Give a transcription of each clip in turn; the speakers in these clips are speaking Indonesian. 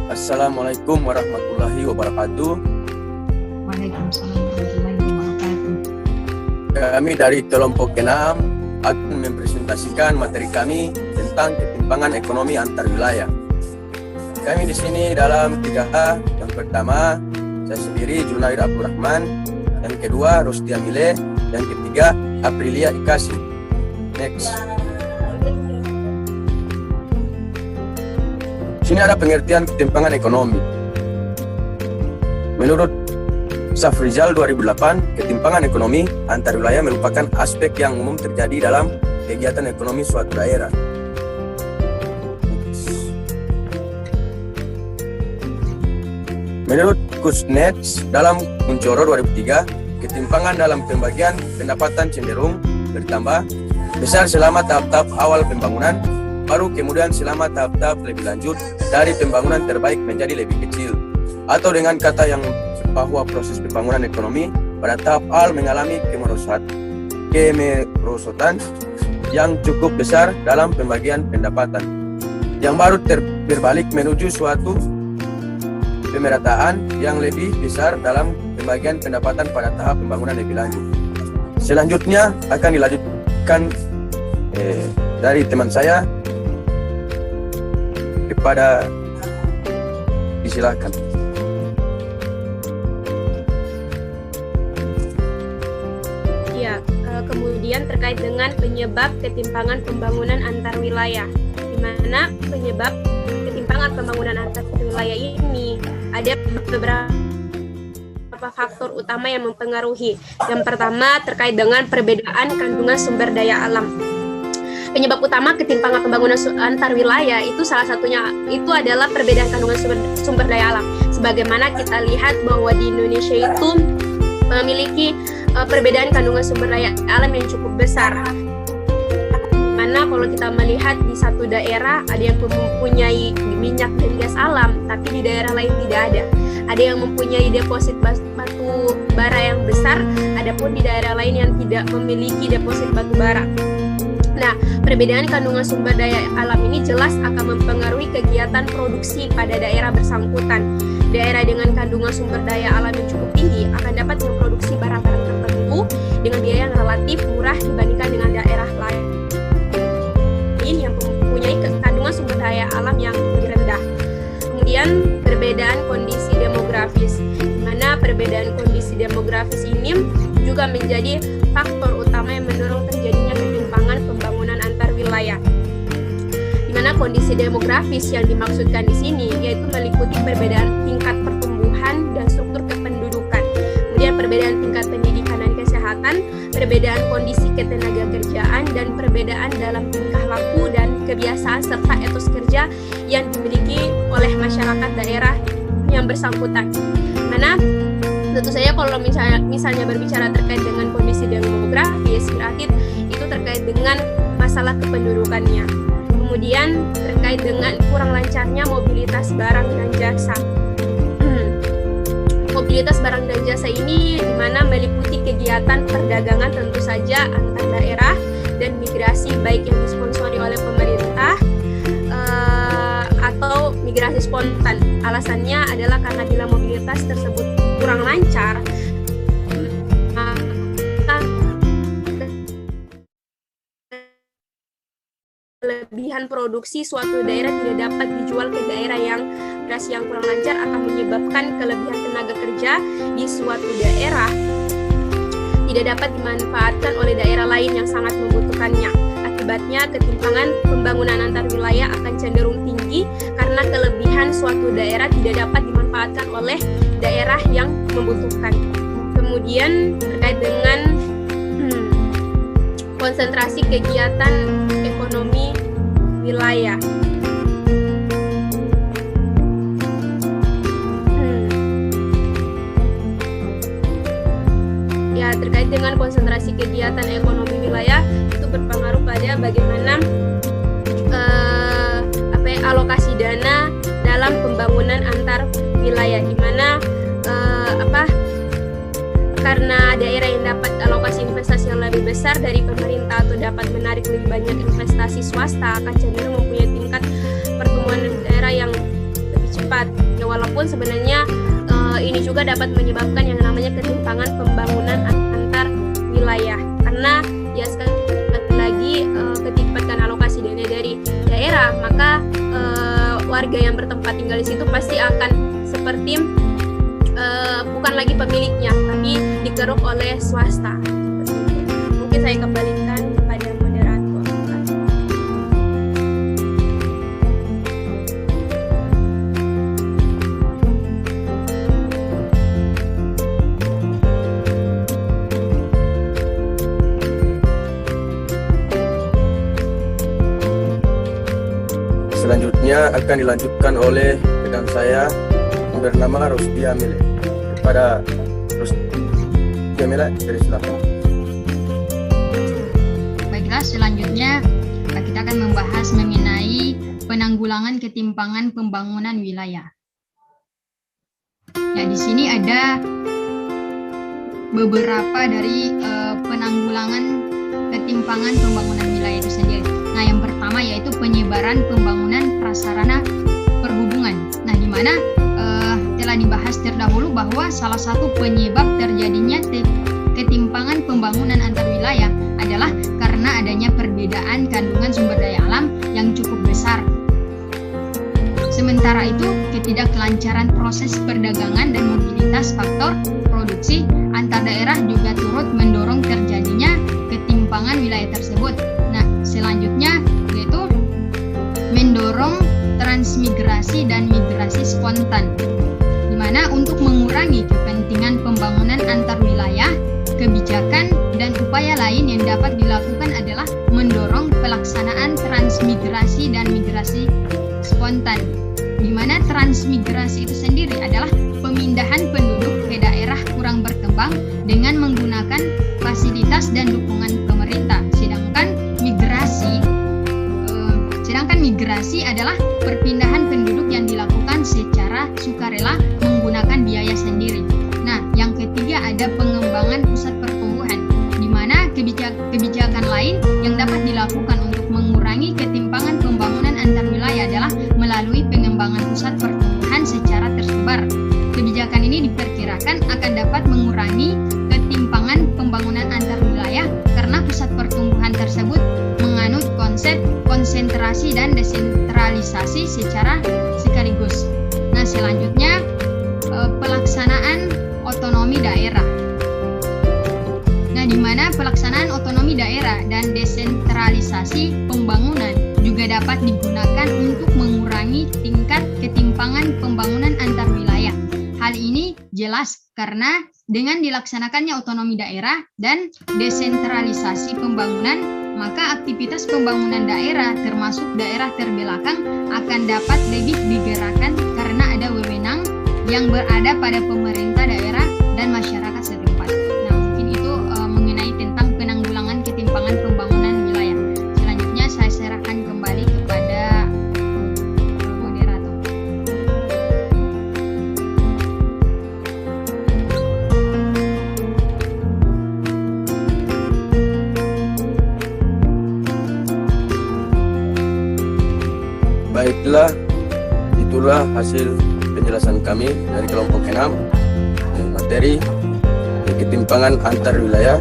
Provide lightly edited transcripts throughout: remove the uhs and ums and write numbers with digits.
Assalamualaikum warahmatullahi wabarakatuh. Waalaikumsalam warahmatullahi wabarakatuh. Kami dari kelompok ke-6 akan mempresentasikan materi kami tentang ketimpangan ekonomi antar wilayah. Kami di sini dalam 3A. Yang pertama, saya sendiri Junaid Abdurrahman. Yang kedua, Rostia Mile. Yang ketiga, Aprilia Ikasi. Next. Sini ada pengertian ketimpangan ekonomi. Menurut Safrizal 2008, ketimpangan ekonomi antar wilayah merupakan aspek yang umum terjadi dalam kegiatan ekonomi suatu daerah. Menurut Kuznets dalam Kuncoro 2003, ketimpangan dalam pembagian pendapatan cenderung bertambah besar selama tahap-tahap awal pembangunan, baru kemudian selama tahap-tahap lebih lanjut dari pembangunan terbaik menjadi lebih kecil. Atau dengan kata yang bahwa proses pembangunan ekonomi pada tahap awal mengalami kemerosotan yang cukup besar dalam pembagian pendapatan, yang baru berbalik menuju suatu pemerataan yang lebih besar dalam pembagian pendapatan pada tahap pembangunan lebih lanjut. Selanjutnya akan dilanjutkan dari teman saya. Kepada disilakan. Ya, kemudian terkait dengan penyebab ketimpangan pembangunan antar wilayah, di mana penyebab ketimpangan pembangunan antar wilayah ini ada beberapa faktor utama yang mempengaruhi. Yang pertama terkait dengan perbedaan kandungan sumber daya alam. Penyebab utama ketimpangan pembangunan antar wilayah itu salah satunya itu adalah perbedaan kandungan sumber daya alam. Sebagaimana kita lihat bahwa di Indonesia itu memiliki perbedaan kandungan sumber daya alam yang cukup besar. Mana kalau kita melihat di satu daerah ada yang mempunyai minyak dan gas alam, tapi di daerah lain tidak ada. Ada yang mempunyai deposit batu bara yang besar, adapun di daerah lain yang tidak memiliki deposit batu bara. Nah, perbedaan kandungan sumber daya alam ini jelas akan mempengaruhi kegiatan produksi pada daerah bersangkutan. Daerah dengan kandungan sumber daya alam yang cukup tinggi akan dapat memproduksi barang-barang tertentu dengan biaya yang relatif murah dibandingkan dengan daerah lain yang mempunyai kandungan sumber daya alam yang lebih rendah. Kemudian, perbedaan kondisi demografis, di mana perbedaan kondisi demografis ini juga menjadi faktor utama yang mendorong terjadinya ketimpangan pembangunan antar wilayah. Di mana kondisi demografis yang dimaksudkan di sini yaitu meliputi perbedaan tingkat pertumbuhan dan struktur kependudukan, kemudian perbedaan tingkat pendidikan dan kesehatan, perbedaan kondisi ketenagakerjaan, dan perbedaan dalam tingkah laku dan kebiasaan serta etos kerja yang dimiliki oleh masyarakat daerah yang bersangkutan. Mana tentu saja kalau misalnya berbicara terkait dengan kondisi demografis, berarti itu terkait dengan masalah kependudukannya. Kemudian terkait dengan kurang lancarnya mobilitas barang dan jasa. Mobilitas barang dan jasa ini di mana meliputi kegiatan perdagangan tentu saja antar daerah dan migrasi baik yang disponsori oleh pemerintah atau migrasi spontan. Alasannya adalah karena bila mobilitas tersebut kurang lancar, kelebihan produksi suatu daerah tidak dapat dijual ke daerah yang migrasi yang kurang lancar akan menyebabkan kelebihan tenaga kerja di suatu daerah tidak dapat dimanfaatkan oleh daerah lain yang sangat membutuhkannya. Akibatnya ketimpangan pembangunan antar wilayah akan cenderung tinggi karena kelebihan suatu daerah tidak dapat dimanfaatkan oleh daerah yang membutuhkan. Kemudian terkait dengan konsentrasi kegiatan ekonomi wilayah. Ya, terkait dengan konsentrasi kegiatan ekonomi wilayah itu berpengaruh pada bagaimana alokasi dana dalam pembangunan antar wilayah, di mana karena daerah yang dapat alokasi investasi yang lebih besar dari pemerintah atau dapat menarik lebih banyak investasi swasta akan cenderung mempunyai tingkat pertumbuhan daerah yang lebih cepat. Ya, walaupun sebenarnya ini juga dapat menyebabkan yang namanya ketimpangan pembangunan antar wilayah, karena ya sekali lagi ketika alokasi dana dari daerah, maka warga yang bertempat tinggal di situ pasti akan seperti bukan lagi pemiliknya, tapi dikeruk oleh swasta. Mungkin saya kembalikan kepada moderator. Selanjutnya akan dilanjutkan oleh rekan saya bernama Rusdia Mile. Kepada Rusdia Mile, silakan. Baiklah, selanjutnya kita akan membahas mengenai penanggulangan ketimpangan pembangunan wilayah. Ya, di sini ada beberapa dari penanggulangan ketimpangan pembangunan wilayah itu sendiri. Nah, yang pertama yaitu penyebaran pembangunan prasarana perhubungan. Nah, di mana telah dibahas terdahulu bahwa salah satu penyebab terjadinya ketimpangan pembangunan antar wilayah adalah karena adanya perbedaan kandungan sumber daya alam yang cukup besar. Sementara itu, ketidaklancaran proses perdagangan dan mobilitas faktor produksi antar daerah juga turut mendorong terjadinya ketimpangan wilayah tersebut. Nah, selanjutnya yaitu mendorong transmigrasi dan migrasi spontan, di mana untuk mengurangi kepentingan pembangunan antar wilayah, kebijakan dan upaya lain yang dapat dilakukan adalah mendorong pelaksanaan transmigrasi dan migrasi spontan, di mana transmigrasi itu sendiri adalah pemindahan penduduk ke daerah kurang berkembang dengan menggunakan fasilitas dan dukungan pemerintah, sedangkan migrasi adalah perpindahan penduduk yang dilakukan secara sukarela menggunakan biaya sendiri. Nah, yang ketiga ada pengembangan pusat pertumbuhan, di mana kebijakan lain yang dapat dilakukan untuk mengurangi ketimpangan pembangunan antar wilayah adalah melalui pengembangan pusat pertumbuhan secara tersebar. Kebijakan ini diperkirakan akan dapat mengurangi ketimpangan pembangunan antar wilayah karena pusat pertumbuhan tersebut menganut konsep konsentrasi dan desentralisasi secara sekaligus. Nah, selanjutnya pelaksanaan otonomi daerah. Nah, di mana pelaksanaan otonomi daerah dan desentralisasi pembangunan juga dapat digunakan untuk mengurangi tingkat ketimpangan pembangunan antar wilayah. Hal ini jelas karena dengan dilaksanakannya otonomi daerah dan desentralisasi pembangunan, maka aktivitas pembangunan daerah termasuk daerah terbelakang akan dapat lebih digerakkan karena ada wewenang yang berada pada pemerintah daerah dan masyarakat setempat. Nah, mungkin itu mengenai tentang penanggulangan ketimpangan pembangunan wilayah. Selanjutnya saya serahkan kembali kepada moderator. Baiklah, itulah hasil penjelasan kami dari kelompok 6 materi ketimpangan antar wilayah.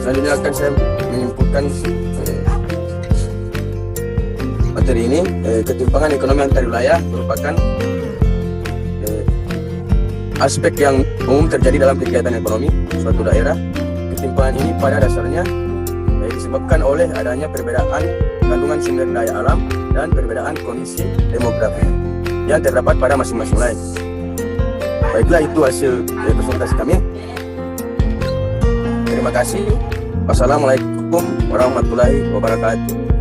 Selanjutnya akan saya menyimpulkan materi ini. Ketimpangan ekonomi antar wilayah merupakan aspek yang umum terjadi dalam kegiatan ekonomi suatu daerah. Ketimpangan ini pada dasarnya disebabkan oleh adanya perbedaan kandungan sumber daya alam dan perbedaan kondisi demografi yang terdapat pada masing-masing wilayah. Baiklah, itu hasil presentasi kami. Terima kasih. Wassalamualaikum warahmatullahi wabarakatuh.